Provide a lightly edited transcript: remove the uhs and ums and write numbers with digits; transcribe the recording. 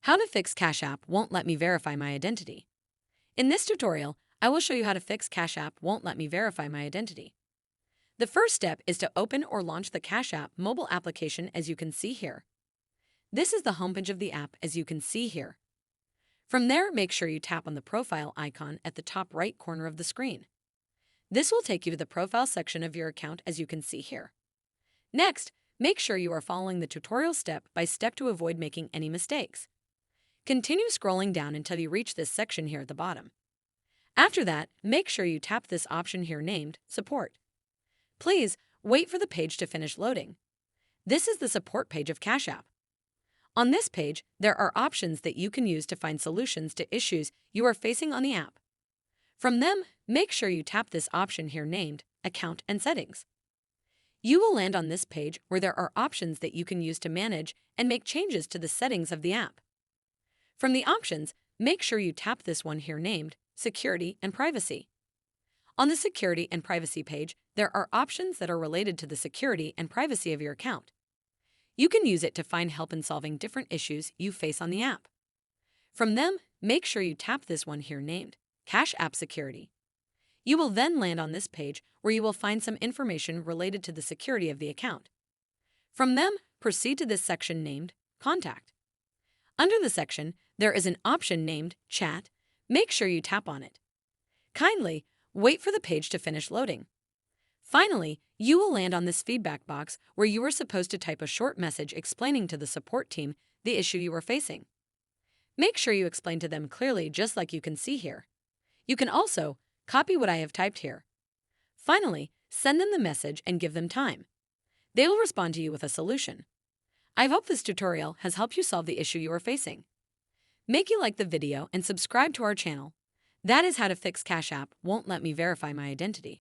How to fix Cash App won't let me verify my identity. In this tutorial, I will show you how to fix Cash App won't let me verify my identity. The first step is to open or launch the Cash App mobile application as you can see here. This is the homepage of the app as you can see here. From there, make sure you tap on the profile icon at the top right corner of the screen. This will take you to the profile section of your account as you can see here. Next, make sure you are following the tutorial step by step to avoid making any mistakes. Continue scrolling down until you reach this section here at the bottom. After that, make sure you tap this option here named Support. Please wait for the page to finish loading. This is the support page of Cash App. On this page, there are options that you can use to find solutions to issues you are facing on the app. From them, make sure you tap this option here named Account and Settings. You will land on this page where there are options that you can use to manage and make changes to the settings of the app. From the options, make sure you tap this one here named Security and Privacy. On the Security and Privacy page, there are options that are related to the security and privacy of your account. You can use it to find help in solving different issues you face on the app. From them, make sure you tap this one here named Cash App Security. You will then land on this page where you will find some information related to the security of the account. From them, proceed to this section named Contact. Under the section, there is an option named Chat. Make sure you tap on it. Kindly wait for the page to finish loading. Finally, you will land on this feedback box where you are supposed to type a short message explaining to the support team the issue you are facing. Make sure you explain to them clearly just like you can see here. You can also copy what I have typed here. Finally, send them the message and give them time. They will respond to you with a solution. I hope this tutorial has helped you solve the issue you are facing. Make you like the video and subscribe to our channel. That is how to fix Cash App won't let me verify my identity.